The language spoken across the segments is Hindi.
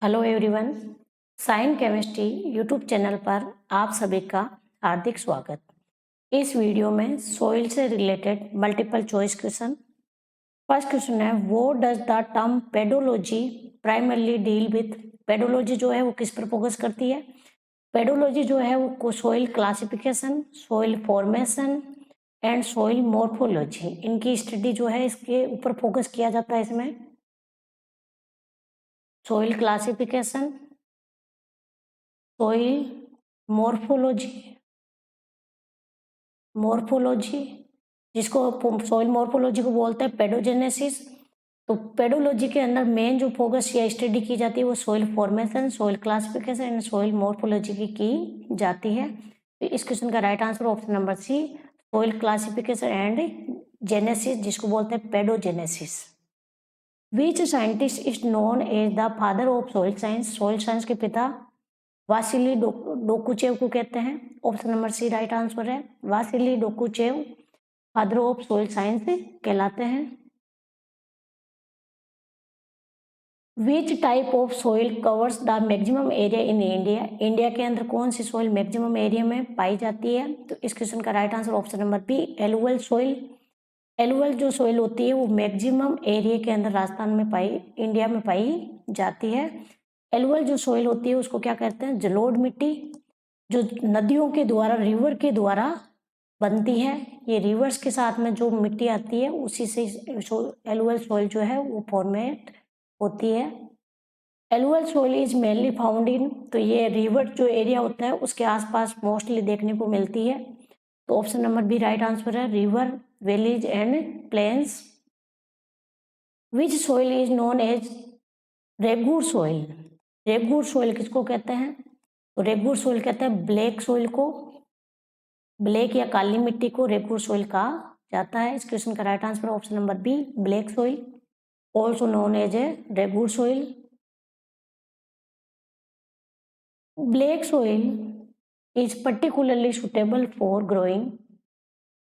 Hello everyone. Sign chemistry YouTube channel पर आप सभी का हार्दिक स्वागत। इस वीडियो में सॉइल से related multiple choice question. First question है, वो does the term pedology primarily deal with. Pedology जो है वो किस पर फोकस करती है? पेडोलॉजी जो है वो soil classification, soil formation and soil morphology, इनकी स्टडी जो है इसके ऊपर फोकस किया जाता है। इसमें soil classification, soil morphology, morphology जिसको सॉइल मॉर्फोलॉजी को बोलते हैं पेडोजेनेसिस। तो पेडोलॉजी के अंदर मेन जो फोकस या स्टडी की जाती है वो soil formation, soil classification and soil morphology की जाती है। तो इस क्वेश्चन का right answer option number C, soil classification and genesis, जिसको बोलते हैं pedogenesis. Which scientist is known as the father of soil science. Soil science के पिता वासिली डोकुचेव को कहते हैं। Option number C right answer है। Vasily Dokuchaev father of soil science कहलाते हैं। Which type of soil covers the maximum area in India. India के अंदर कौन सी सॉइल मैक्सिमम एरिया में पाई जाती है? तो इस क्वेश्चन का right answer option number B, alluvial soil. Alluvial जो सॉइल होती है वो मैक्सिमम एरिया के अंदर राजस्थान में इंडिया में पाई जाती है। एलुवल जो सॉइल होती है उसको क्या कहते हैं? जलोढ़ मिट्टी, जो नदियों के द्वारा, रिवर के द्वारा बनती है। ये रिवर्स के साथ में जो मिट्टी आती है उसी से एलुवल सॉइल जो है वो फॉर्मेट होती है। Alluvial soil is mainly found in, तो ये रिवर जो एरिया होता है उसके आसपास मोस्टली देखने को मिलती है। तो option number B right answer है, river valleys and plains. Which soil is known as regur soil. Regur soil किसको कहते हैं? तो रेगुर सॉइल कहते हैं ब्लैक सॉइल को, ब्लैक या काली मिट्टी को रेगुर सॉइल कहा जाता है। इस क्वेश्चन का right answer option number B, black soil, also known as a regur soil. Black soil is particularly suitable for growing.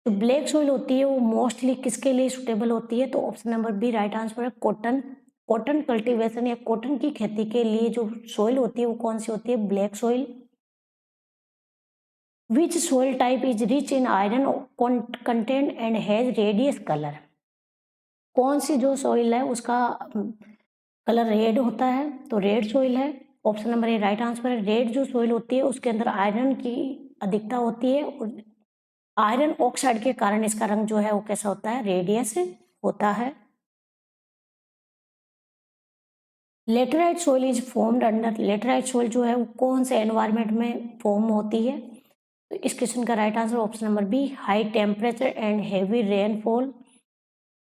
जो ब्लैक सॉइल होती है वो मोस्टली किसके लिए सुटेबल होती है? तो option number B right answer है, कॉटन। कॉटन कल्टीवेशन या कॉटन की खेती के लिए जो सॉइल होती है वो कौन सी होती है? Black soil. Which soil type is rich in iron content and has radius colour. कौन सी जो सॉइल है उसका कलर रेड होता है? तो रेड सॉइल है। Option number A right answer है। रेड जो सॉइल होती है उसके अंदर आयरन की अधिकता होती है और आयरन ऑक्साइड के कारण इसका रंग जो है वो कैसा होता है? रेडियस होता है। Laterite soil is formed under. Laterite soil जो है वो कौन से एनवायरनमेंट में फॉर्म होती है? तो इस क्वेश्चन का right answer option number B, high temperature and heavy rainfall.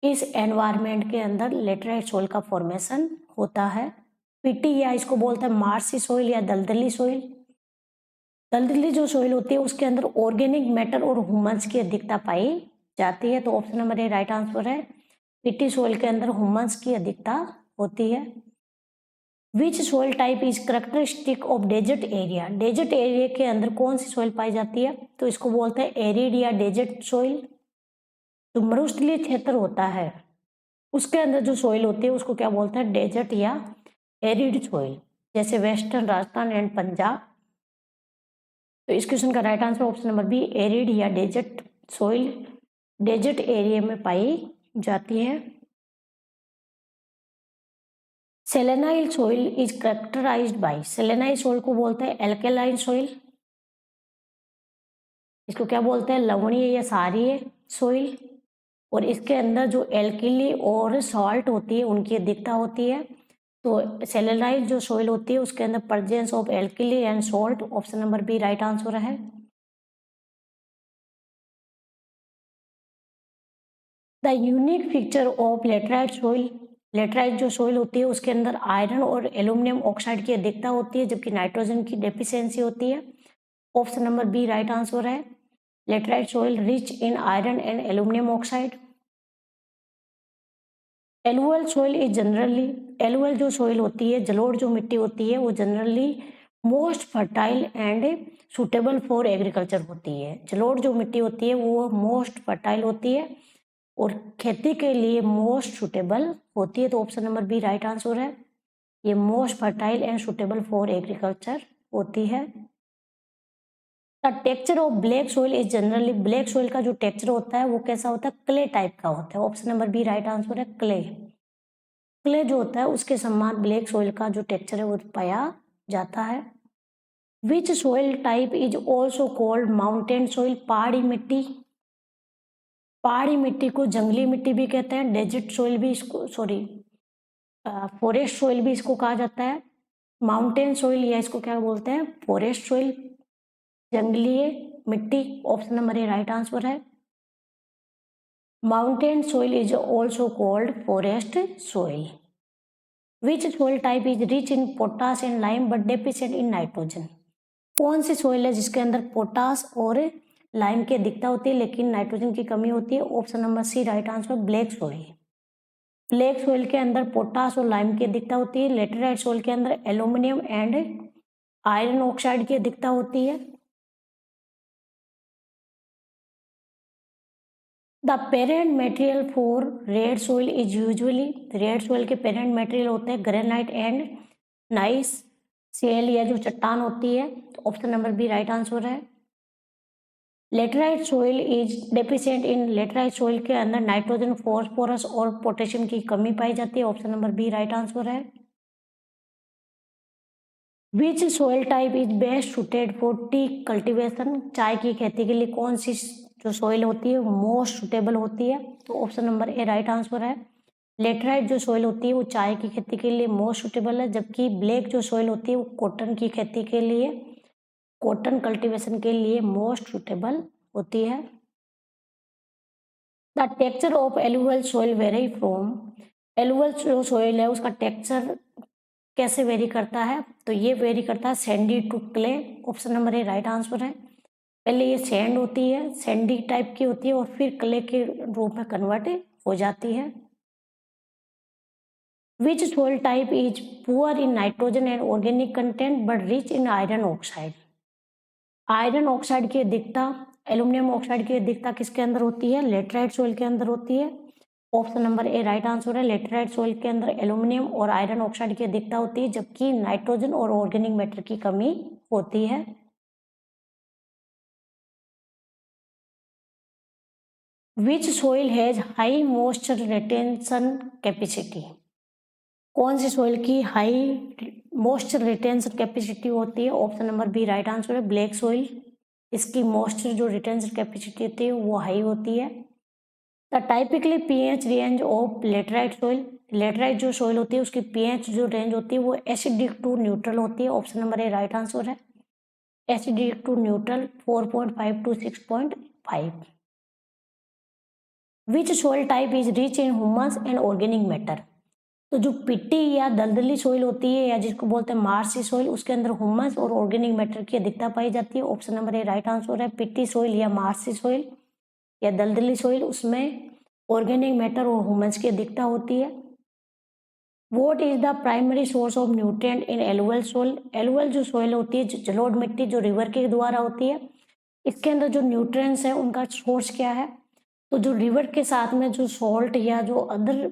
इस एनवायरनमेंट के अंदर लेटराइट सॉइल का फॉर्मेशन होता है। पीटी या इसको बोलते हैं मार्सी सॉइल या दलदली सॉइल। दलदली जो सॉइल होती है उसके अंदर ऑर्गेनिक मैटर और ह्यूमस की अधिकता पाई जाती है। तो option number A right answer है। पीटी सॉइल के अंदर ह्यूमस की अधिकता होती है। Which soil type is characteristic of desert area. Desert area के अंदर कौन सी सॉइल पाई जाती है? तो इसको बोलते हैं एरिड या डेजर्ट सॉइल। जो मरुस्थलीय क्षेत्र होता है उसके अंदर जो सॉइल होती है उसको क्या बोलते हैं? डेजर्ट या एरिड सॉइल, जैसे वेस्टर्न राजस्थान एंड पंजाब। तो इस क्वेश्चन का right answer option number B, arid या डेजर्ट सॉइल डेजर्ट एरिया में पाई जाती है। Saline soil is characterized by. Saline soil को बोलते हैं एल्केलाइन सॉइल। इसको क्या बोलते हैं? लवणीय या क्षारीय सॉइल। और इसके अंदर जो एल्किली और सॉल्ट होती है उनकी अधिकता होती है। तो सेलेनाइल जो सॉइल होती है उसके अंदर presence of alkali and salt. Option number B right answer है। The unique feature of laterite soil. Laterite जो सॉइल होती है उसके अंदर आयरन और एल्यूमिनियम ऑक्साइड की अधिकता होती है जबकि नाइट्रोजन की डेफिशिएंसी होती है। Option number B right answer है। Laterite soil rich in iron and aluminium oxide. Alluvial soil is generally, alluvial जो सॉइल होती है, जलोढ़ जो मिट्टी होती है वो generally most fertile and suitable for agriculture होती है। जलोढ़ जो मिट्टी होती है वो मोस्ट फर्टाइल होती है और खेती के लिए मोस्ट सुटेबल होती है। तो option number B right answer है। ये most fertile and suitable for agriculture होती है। The texture of black soil is generally, black soil का जो टेक्सचर होता है वो कैसा होता है, क्ले टाइप का होता है। Option number B right answer है क्ले। क्ले जो होता है उसके समान ब्लैक सोइल का जो टेक्सचर है वो पाया जाता है। Which soil type is also called mountain soil, पहाड़ी मिट्टी, पहाड़ी मिट्टी को जंगली मिट्टी भी कहते हैं, डेजर्ट सोइल भी इसको, सॉरी फॉरेस्ट सोइल भी इसको कहा जाता है। माउंटेन सोइल या इसको क्या बोलते हैं, फॉरेस्ट सोइल, जंगली मिट्टी। Option number A right answer है। Mountain soil is also called forest soil. Which soil type is rich in potash and lime but deficient in nitrogen, कौन सी सोइल है जिसके अंदर पोटास और लाइम की अधिकता होती है लेकिन नाइट्रोजन की कमी होती है। Option number C right answer, black soil. Black soil के अंदर पोटास और लाइम की अधिकता होती है। लेटेराइट सोइल के अंदर एल्यूमिनियम एंड आयरन ऑक्साइड की अधिकता होती है। The parent material for red soil is usually, red soil के पेरेंट मटेरियल होते हैं ग्रेनाइट एंड नाइस सेल या जो चट्टान होती है। तो option number B right answer है। Laterite soil is deficient in, laterite soil के अंदर नाइट्रोजन, फॉस्फोरस और पोटेशियम की कमी पाई जाती है। Option number B right answer है। Which soil type is best suited for tea cultivation, चाय की खेती के लिए कौन सी जो सोइल होती है वो मोस्ट सुटेबल होती है। तो option number A right answer है। लेटराइट जो सोइल होती है वो चाय की खेती के लिए मोस्ट सुटेबल है, जबकि ब्लैक जो सोइल होती है वो कॉटन की खेती के लिए, कॉटन कल्टीवेशन के लिए मोस्ट सुटेबल होती है। The texture of alluvial soil vary from, alluvial जो सोइल है उसका टेक्सचर कैसे वेरी करता है, तो ये वेरी करता है sandy to clay. Option number A right answer है। पहले ये सैंड होती है, सैंडी टाइप की होती है और फिर क्ले के रूप में कन्वर्ट हो जाती है। Which soil type is poor in nitrogen and organic content but rich in iron oxide, iron oxide की अधिकता, एल्यूमिनियम ऑक्साइड की अधिकता किसके अंदर होती है, लेटराइट सोइल के अंदर होती है। Option number A right answer है। लेटराइट सोइल के अंदर एल्यूमिनियम और आयरन ऑक्साइड की अधिकता होती है, जबकि नाइट्रोजन और ऑर्गेनिक मैटर की कमी होती है। Which soil has high moisture retention capacity, कौन सी सोइल की हाई मॉइस्चर रिटेंशन कैपेसिटी होती है। Option number B right answer है, ब्लैक सोइल। इसकी मॉइस्चर जो रिटेंशन कैपेसिटी होती है वो हाई होती है। The typically pH range of laterite soil, laterite जो सोइल होती है उसकी पीएच जो रेंज होती है वो एसिडिक टू न्यूट्रल होती है। Option number A right answer है। Acidic to neutral 4.5 to 6.5। Which soil type is rich in humus and organic matter, तो जो पिट्टी या दलदली सोइल होती है या जिसको बोलते हैं मार्सी सोइल, उसके अंदर ह्यूमस और ऑर्गेनिक मैटर की अधिकता पाई जाती है। Option number A right answer है। पिट्टी सोइल या मार्सी सोइल या दलदली सोइल, उसमें ऑर्गेनिक मैटर और ह्यूमस की अधिकता होती है। What is the primary source of nutrient in alluvial soil, alluvial जो सोइल होती है, जो जलोढ़ मिट्टी जो रिवर के द्वारा होती है, इसके अंदर जो न्यूट्रिएंट्स है उनका सोर्स क्या है, तो जो रिवर के साथ में जो सॉल्ट या जो अदर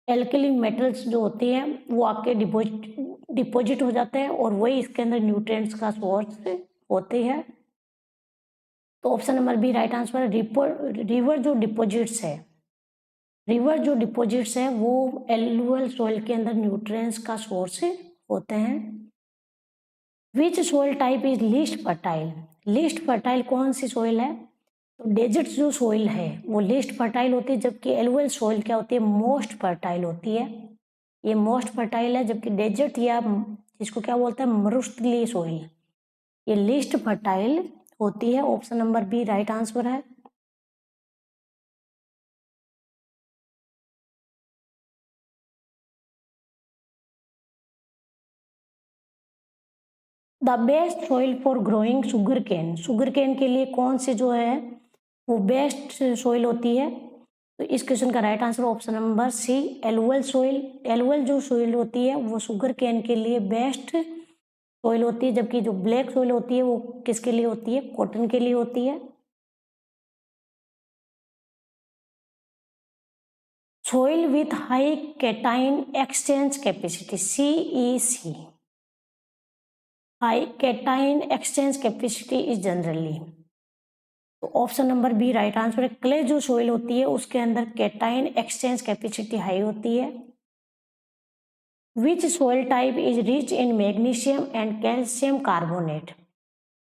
एल्कली मेटल्स जो होती हैं वो आपके डिपॉजिट हो जाते हैं और वही इसके अंदर न्यूट्रिएंट्स का सोर्स होते हैं। तो option number B right answer है। रिवर जो डिपॉजिट्स है, रिवर जो डिपॉजिट्स है वो एलुवल सोइल के अंदर न्यूट्रिएंट्स का सोर्स होते हैं। Which soil type is least fertile, least fertile कौन सी सोइल है, तो डेजर्ट जो सोइल है वो लीस्ट फर्टाइल होती है, जबकि एलुवल सोइल क्या होती है, मोस्ट फर्टाइल होती है। ये मोस्ट फर्टाइल है, जबकि डेजर्ट या जिसको क्या बोलते हैं मरुस्थलीय सोइल, ये लीस्ट फर्टाइल होती है। Option number B right answer है। The best soil for growing sugarcane, sugarcane के लिए कौन सी जो है वो बेस्ट सोइल होती है, तो इस क्वेश्चन का right answer option number C alluvial soil. Alluvial जो सोइल होती है वो शुगर केन के लिए बेस्ट सोइल होती है, जबकि जो ब्लैक सोइल होती है वो किसके लिए होती है, कॉटन के लिए होती है। Soil with high cation exchange capacity, CEC, high cation exchange capacity is generally. तो option number B right answer है। क्ले जो सोइल होती है उसके अंदर कैटाइन एक्सचेंज कैपेसिटी हाई होती है। Which soil type is rich in magnesium and calcium carbonate,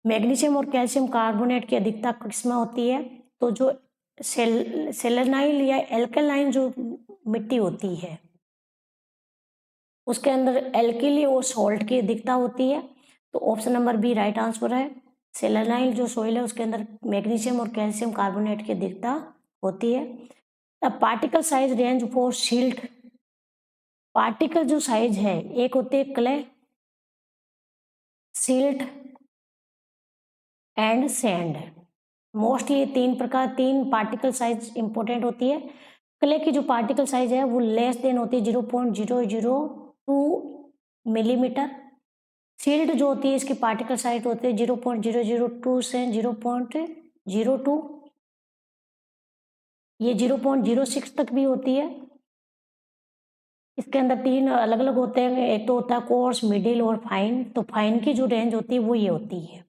magnesium और कैल्शियम कार्बोनेट की अधिकता किसमें होती है? तो जो सेलेनाइल या एल्कलाइन जो मिट्टी होती है उसके अंदर एल्किली और सॉल्ट की अधिकता होती है। तो option number B right answer है। सेलेनाइल जो सोइल है उसके अंदर मैग्नीशियम और कैल्शियम कार्बोनेट की अधिकता होती है। The particle size range for silt, particle जो साइज है, एक होती है clay, silt and sand. Mostly तीन पार्टिकल साइज इंपॉर्टेंट होती है। क्ले की जो पार्टिकल साइज है वो लेस देन होती है 0.002 मिलीमीटर। सिल्ट जो होती है इसकी पार्टिकल साइज होती है 0.002 से 0.02, ये 0.06 तक भी होती है। इसके अंदर तीन अलग अलग होते हैं, एक तो होता है कोर्स, मिडिल और फाइन। तो फाइन की जो रेंज होती है वो ये होती है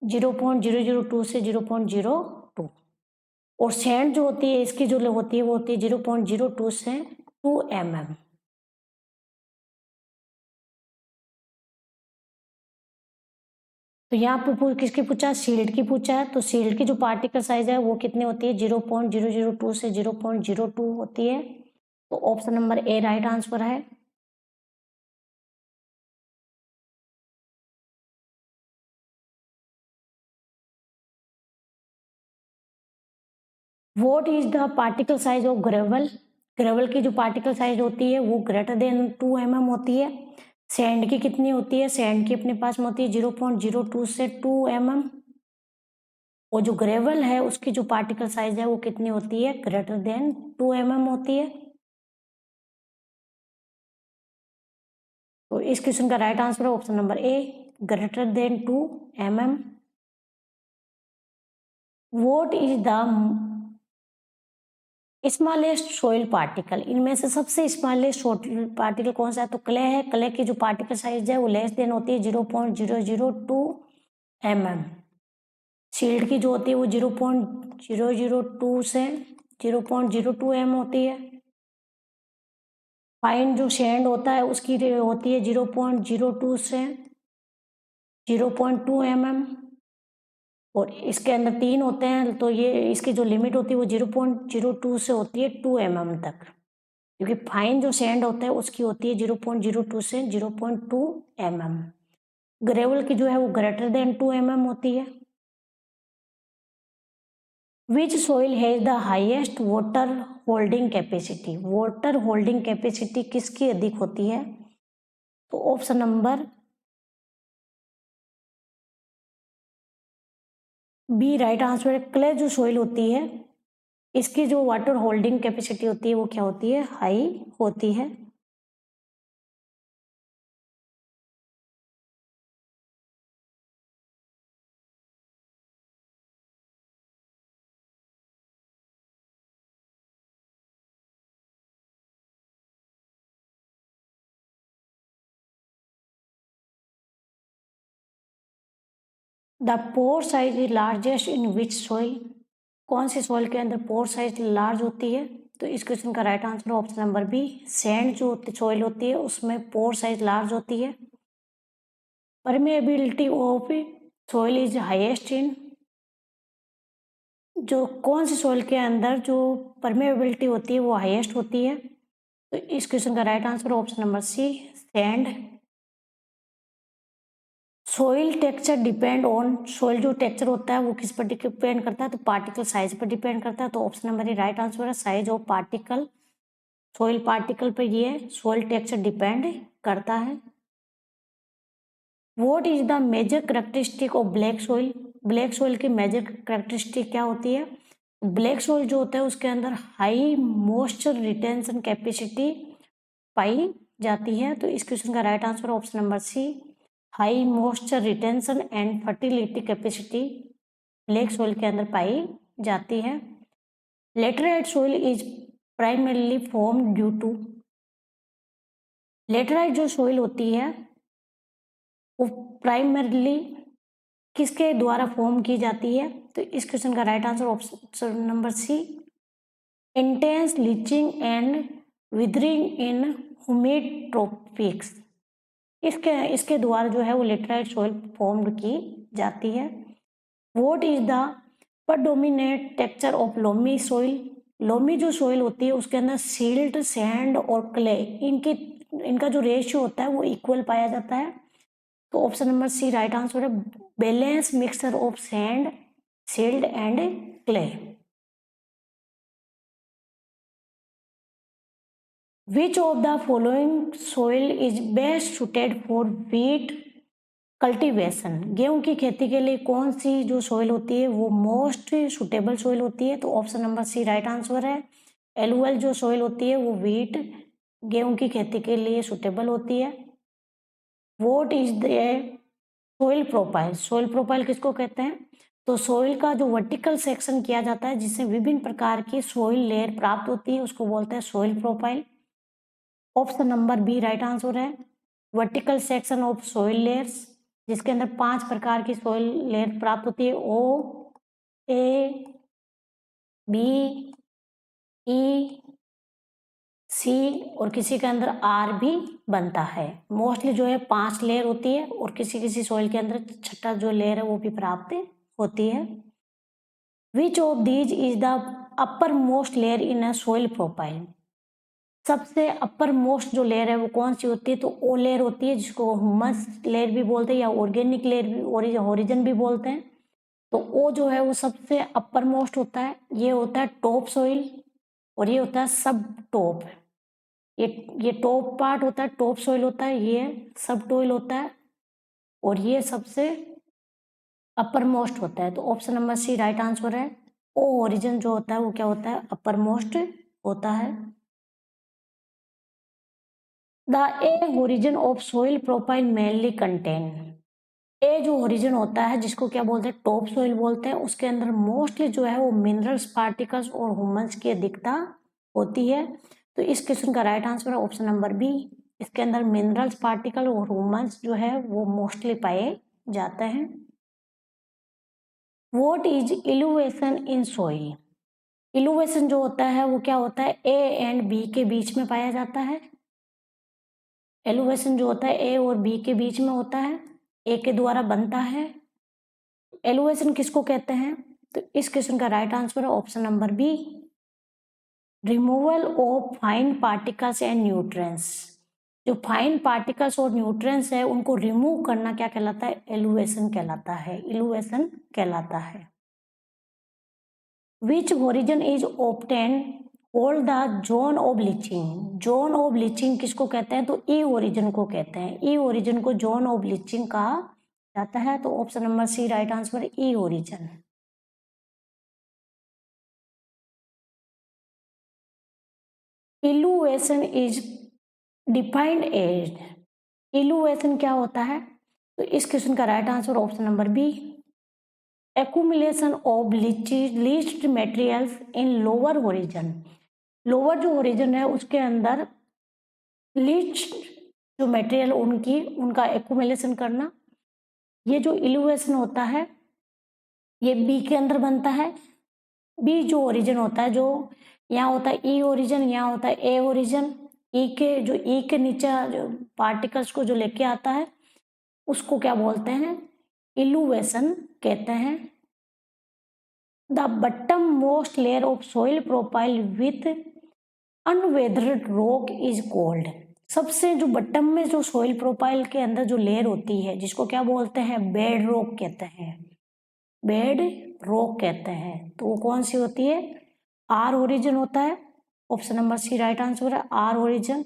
0.002 से 0.02, और सैंड जो होती है इसकी जो होती है वो होती है 0.02 से 2 mm। तो यहाँ पे किसकी पूछा? सील्ड की पूछा है। तो सील्ड की जो पार्टिकल साइज है वो कितनी होती है? 0.002 से 0.02 होती है। तो option number A right answer है। What is the particle size of gravel, gravel की जो पार्टिकल साइज होती है वो ग्रेटर देन 2 mm होती है। सैंड की कितनी होती है? सैंड की अपने पास में होती है 0.02 से 2 mm, और जो ग्रेवल है उसकी जो पार्टिकल साइज है वो कितनी होती है? ग्रेटर देन 2 mm होती है। तो इस क्वेश्चन का राइट आंसर है option number A, greater than 2 mm। What is the smallest soil particle, इनमें से सबसे स्मॉलेस्ट सोइल पार्टिकल कौन सा है? तो क्ले है। क्ले की जो पार्टिकल साइज है वो लेस देन होती है 0.002 mm। सील्ड की जो होती है वो 0.002 से 0.02 mm होती है। फाइन जो सैंड होता है उसकी होती है 0.02 से 0.2 mm, और इसके अंदर तीन होते हैं तो ये इसकी जो लिमिट होती है वो 0.02 से होती है 2 mm तक, क्योंकि फाइन जो सैंड होता है उसकी होती है 0.02 से 0.2 mm। ग्रेवल की जो है वो ग्रेटर देन 2 mm होती है। Which soil has the highest water holding capacity, water holding capacity किसकी अधिक होती है? तो option number B right answer है। क्ले जो सोइल होती है इसकी जो वाटर होल्डिंग कैपेसिटी होती है वो क्या होती है? हाई होती है। The pore size is largest in which soil, कौन सी सोइल के अंदर पोर साइज लार्ज होती है? तो इस क्वेश्चन का right answer option number B, sand जो सोइल होती है उसमें पोर साइज लार्ज होती है। Permeability of soil is highest in, जो कौन सी सोइल के अंदर जो परमेबिलिटी होती है वो हाईएस्ट होती है? तो इस क्वेश्चन का right answer option number C, sand. Soil texture depend on, soil जो टेक्सचर होता है वो किस पर डिपेंड करता है? तो पार्टिकल साइज पर डिपेंड करता है। तो option number A right answer है, size of particle, soil particle पर ये सोइल टेक्सचर डिपेंड करता है। What is the major characteristic of black soil, black soil की मेजर करेक्टरिस्टिक क्या होती है? ब्लैक सोइल जो होता है उसके अंदर हाई मॉइस्चर रिटेंशन कैपेसिटी पाई जाती है। तो इस क्वेश्चन का right answer option number C, high moisture retention and fertility capacity black soil के अंदर पाई जाती है। Laterite soil is primarily form due to, laterite जो सोइल होती है वो प्राइमरली किसके द्वारा फॉर्म की जाती है? तो इस क्वेश्चन का right answer option number C, intense leaching and weathering in humid tropics, इसके द्वारा जो है वो लेटराइट सॉइल फॉर्म की जाती है। What is the predominant texture of loamy soil? Loamy जो सॉइल होती है उसके अंदर सिल्ट, सैंड और क्ले, इनका जो रेशियो होता है वो इक्वल पाया जाता है। तो option number C right answer है, balance mixture of sand, silt and clay. Which of the following soil is best suited for wheat cultivation? गेहूं की खेती के लिए कौन सी जो सोइल होती है वो मोस्ट सुटेबल सोइल होती है? तो option number C right answer है, एलुअल जो सोइल होती है वो व्हीट गेहूं की खेती के लिए सुटेबल होती है। What is the soil profile? Soil profile किसको कहते हैं? तो सोइल का जो वर्टिकल सेक्शन किया जाता है जिससे विभिन्न प्रकार की सोइल लेयर प्राप्त होती है उसको बोलते हैं soil profile. Option number B right answer है, vertical section of soil layers, जिसके अंदर 5 प्रकार की सोइल लेयर प्राप्त होती है, ओ, ए, बी, ई, सी और किसी के अंदर आर भी बनता है। मोस्टली जो है 5 लेयर होती है और किसी किसी सॉइल के अंदर छठा जो लेयर है वो भी प्राप्त होती है। Which of these is the upper most layer in a soil profile? सबसे अपर मोस्ट जो लेयर है वो कौन सी होती है? तो ओ लेयर होती है जिसको ह्यूमस लेयर भी बोलते हैं या ऑर्गेनिक लेयर भी, ओरिजिन भी बोलते हैं। तो ओ जो है वो सबसे अपर मोस्ट होता है, ये होता है टॉप सॉइल और ये होता है सब टॉप। ये टॉप पार्ट होता है, टॉप सॉइल होता है, ये सब टॉइल होता है और ये सबसे अपर मोस्ट होता है। तो option number C right answer है, ओ ओरिजिन जो होता है वो क्या होता है? अपर मोस्ट होता है। The A horizon of soil profile mainly contain, A जो ओरिजिन होता है जिसको क्या बोलते हैं? टॉप सोइल बोलते हैं, उसके अंदर मोस्टली जो है वो मिनरल्स पार्टिकल्स और ह्यूमस की अधिकता होती है। तो इस क्वेश्चन का राइट आंसर है ऑप्शन नंबर बी, इसके अंदर मिनरल्स पार्टिकल और ह्यूमस जो है वो मोस्टली पाए जाते हैं। What is illuviation in soil? Illuviation जो होता है वो क्या होता है? ए एंड बी के बीच में पाया जाता है। एलिवेशन जो होता है ए और बी के बीच में होता है, ए के द्वारा बनता है। एलिवेशन किसको कहते हैं? तो इस क्वेश्चन का राइट आंसर है option number B, removal of fine particles and nutrients. जो फाइन पार्टिकल्स और न्यूट्रिएंट्स है उनको रिमूव करना क्या कहलाता है? एलिवेशन कहलाता है, इल्यूवेशन कहलाता है। Which horizon is often all the zone of leaching? Zone of leaching किसको कहते हैं? तो ई ओरिजिन को कहते हैं, ई ओरिजिन को जोन ऑफ लीचिंग कहा जाता है। तो option number C right answer, E horizon. Illuviation is defined as, illuviation क्या होता है? तो इस क्वेश्चन का right answer option number B, accumulation of leached materials in lower horizon. Lower जो ओरिजिन है उसके अंदर लीच्ड जो मटेरियल उनका एक्यूमुलेशन करना, ये जो इल्यूवेशन होता है ये बी के अंदर बनता है। बी जो ओरिजिन होता है, जो यहाँ होता है ई ओरिजिन, यहाँ होता है ए ओरिजिन। ई के नीचे जो पार्टिकल्स को जो लेके आता है उसको क्या बोलते हैं? इल्यूवेशन कहते हैं। The bottom most layer of soil profile with unweathered rock is called, सबसे जो बटम में जो सोइल प्रोफाइल के अंदर जो लेयर होती है जिसको क्या बोलते हैं? बेड रॉक कहते हैं, बेड रॉक कहते हैं। तो वो कौन सी होती है? आर ओरिजिन होता है। Option number C right answer है, R horizon.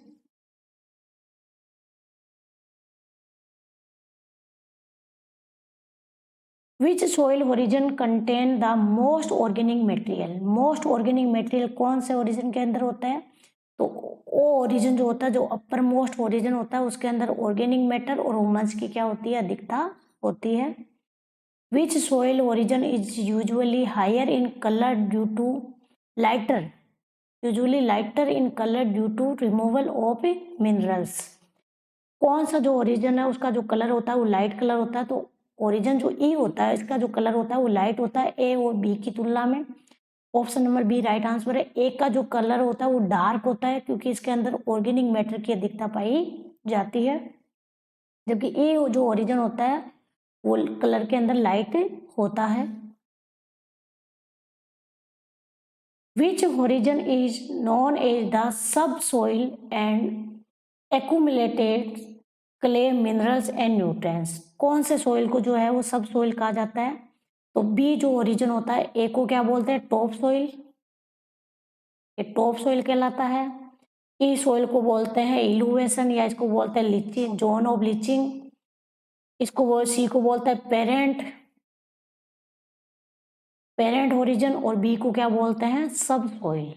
Which soil horizon contain the most organic material? Most organic material कौन से ओरिजिन के अंदर होता है? तो वो ओरिजिन जो होता है, जो अपर मोस्ट ओरिजिन होता है उसके अंदर ऑर्गेनिक मैटर और ह्यूमस की क्या होती है? अधिकता होती है। Which soil horizon is usually higher in colour due to lighter usually lighter in colour due to removal of minerals. कौन सा जो ओरिजिन है उसका जो कलर होता है वो लाइट कलर होता है, तो ओरिजिन जो ई होता है इसका जो कलर होता है वो लाइट होता है ए और बी की तुलना में। Option number B right answer है। ए का जो कलर होता है वो डार्क होता है क्योंकि इसके अंदर ऑर्गेनिक मैटर की अधिकता पाई जाती है, जबकि ए जो ओरिजिन होता है वो कलर के अंदर लाइट होता है। Which horizon is known as the subsoil and accumulated clay minerals and nutrients. कौन से सोइल को जो है वो सब सोइल कहा जाता है? तो बी जो ओरिजिन होता है, ए को क्या बोलते हैं? टॉप सोइल, ये टॉप सोइल कहलाता है। ई सोइल को बोलते हैं इलुवेशन या इसको बोलते हैं लीचिंग, जोन ऑफ लीचिंग। इसको वो सी को बोलते हैं पेरेंट ओरिजिन, और बी को क्या बोलते हैं? सब सोइल।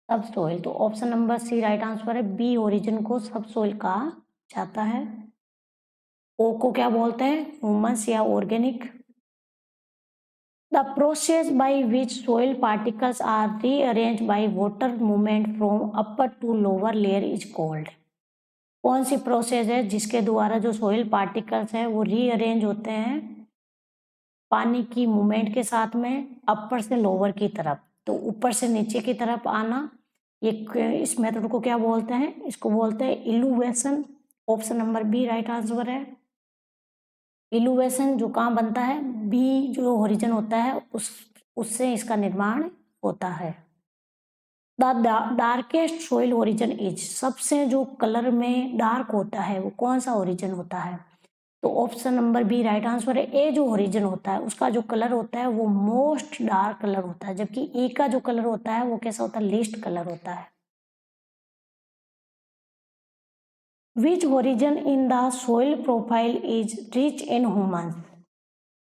सब सोइल, तो option number C right answer है। बी ओरिजिन को सब सोइल कहा जाता है। ओ को क्या बोलते हैं? ह्यूमस या organic. The process by which soil particles are rearrange by water movement from upper to lower layer is called. कौन सी प्रोसेस है जिसके द्वारा जो सोइल पार्टिकल्स है वो रीअरेंज होते हैं पानी की मूवमेंट के साथ में अपर से लोअर की तरफ, तो ऊपर से नीचे की तरफ आना, ये इस मेथड को क्या बोलते हैं? इसको बोलते हैं illuviation. Option number B right answer है। इलुवेशन जो कहाँ बनता है? बी जो ओरिजिन होता है उससे इसका निर्माण होता है। The darkest soil horizon is, सबसे जो कलर में डार्क होता है वो कौन सा ओरिजिन होता है? तो option number B right answer है। ए जो ओरिजिन होता है उसका जो कलर होता है वो मोस्ट डार्क कलर होता है, जबकि ई का जो कलर होता है वो कैसा होता है? लीस्ट कलर होता है। Which horizon in the soil profile is rich in humus.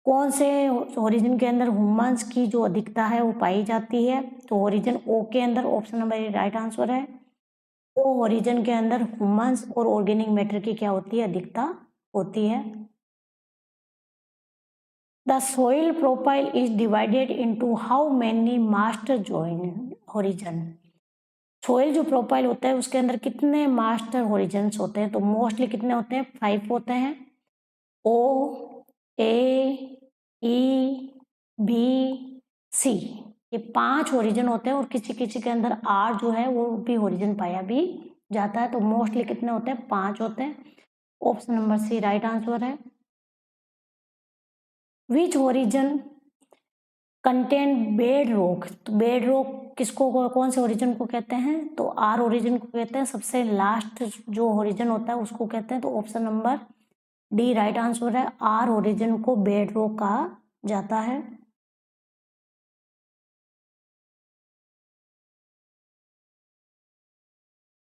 कौन से ओरिजिन के अंदर ह्यूमस की जो अधिकता है वो पाई जाती है? तो ओरिजिन ओ के अंदर, option number A right answer है। ओ ओरिजिन के अंदर ह्यूमस और ऑर्गेनिक मैटर की क्या होती है? अधिकता होती है। The soil profile is divided into how many master join origin. Soil जो प्रोफाइल होता है उसके अंदर कितने मास्टर ओरिजिन्स होते हैं? तो मोस्टली कितने होते हैं? 5 होते हैं। ओ, ए, ई, बी, सी, ये 5 ओरिजिन होते हैं और किसी किसी के अंदर आर जो है वो भी ओरिजिन पाया भी जाता है। तो मोस्टली कितने होते हैं? 5 होते हैं। Option number C right answer है। Which origin contain bed rock. तो बेड रॉक किसको, कौन से ओरिजिन को कहते हैं? तो आर ओरिजिन को कहते हैं। सबसे लास्ट जो ओरिजिन होता है उसको कहते हैं। तो option number D right answer है। आर ओरिजिन को बेड रॉक कहा जाता है।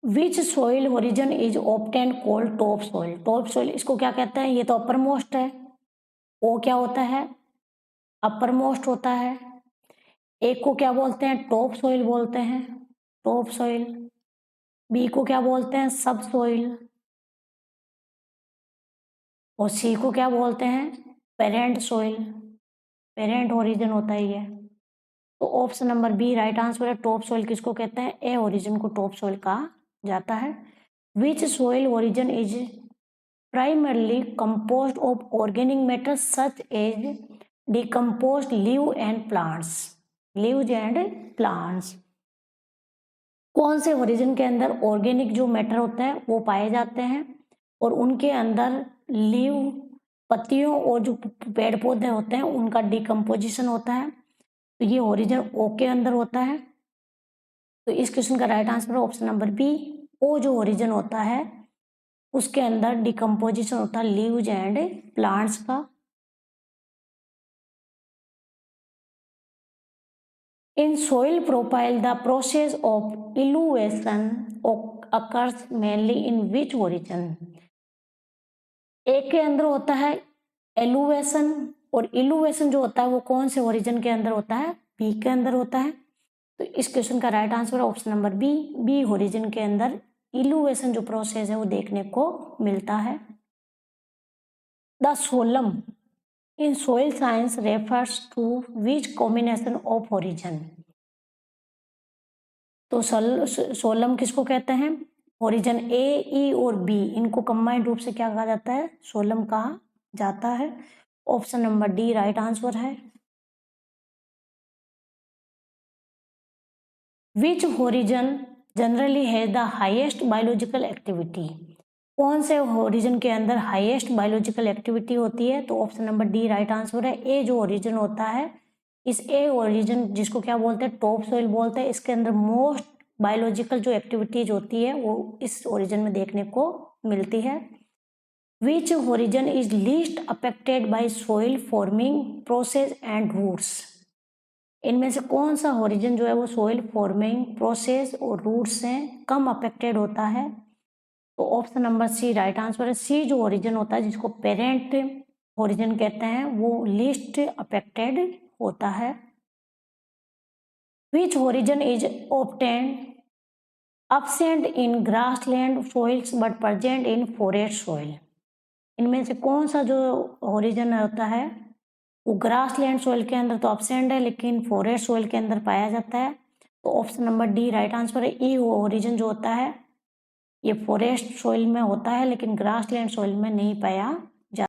Which soil horizon is often called top soil. Top soil इसको क्या कहते हैं? ये तो अपर मोस्ट है। ओ क्या होता है? अपर मोस्ट होता है। एक को क्या बोलते हैं? टॉप सोइल बोलते हैं, टॉप सोइल। बी को क्या बोलते हैं? सब सोइल। और सी को क्या बोलते हैं? Parent soil. पेरेंट ओरिजिन होता है ये। तो option number B right answer है। टॉप सोइल किसको कहते हैं? ए ओरिजिन को टॉप सोइल कहा जाता है। Which soil horizon is primarily composed of organic matter such as decomposed leave and plants. Leaves and plants. कौन से ओरिजिन के अंदर ऑर्गेनिक जो मैटर होता है वो पाए जाते हैं और उनके अंदर लीव, पत्तियों और जो पेड़ पौधे होते हैं उनका डिकम्पोजिशन होता है। तो ये ओरिजिन ओ के अंदर होता है। तो इस क्वेश्चन का राइट आंसर है ऑप्शन नंबर बी। ओ जो ओरिजिन होता है उसके अंदर डिकम्पोजिशन होता है लीव्स एंड प्लांट्स का। In soil profile, the process of elevation occurs mainly in which origin? एक के अंदर होता है एलुवेशन, और इलुवेशन जो होता है वो कौन से ओरिजिन के अंदर होता है? बी के अंदर होता है। तो इस क्वेश्चन का राइट आंसर है option number B. B origin के अंदर इलुवेशन जो प्रोसेस है वो देखने को मिलता है। The solum in soil science refers to which combination of horizon. तो सोलम किसको कहते हैं? ओरिजिन ए, ई और बी इनको कंबाइंड रूप से क्या कहा जाता है? सोलम कहा जाता है। Option number D right answer है। Which horizon generally has the highest biological activity? कौन से ओरिजिन के अंदर हाईएस्ट बायोलॉजिकल एक्टिविटी होती है? तो option number D right answer है। ए जो ओरिजिन होता है, इस ए ओरिजिन जिसको क्या बोलते हैं? टॉप सोइल बोलते हैं। इसके अंदर मोस्ट बायोलॉजिकल जो एक्टिविटीज होती है वो इस ओरिजिन में देखने को मिलती है। Which horizon is least affected by soil forming process and roots? इनमें से कौन सा ओरिजिन जो है वो सॉइल फॉर्मिंग प्रोसेस और रूट्स से कम अफेक्टेड होता है? तो option number C right answer है। सी जो ओरिजिन होता है जिसको पेरेंट ओरिजिन कहते हैं वो लीस्ट अफेक्टेड होता है। Which horizon is often absent in grassland soils but present in forest soil? इनमें से कौन सा जो ओरिजिन होता है वो ग्रासलैंड सोइल के अंदर तो एब्सेंट है लेकिन फॉरेस्ट सोइल के अंदर पाया जाता है? तो option number D right answer है। ई ओरिजिन जो होता है ये फॉरेस्ट सोइल में होता है लेकिन ग्रासलैंड सोइल में नहीं पाया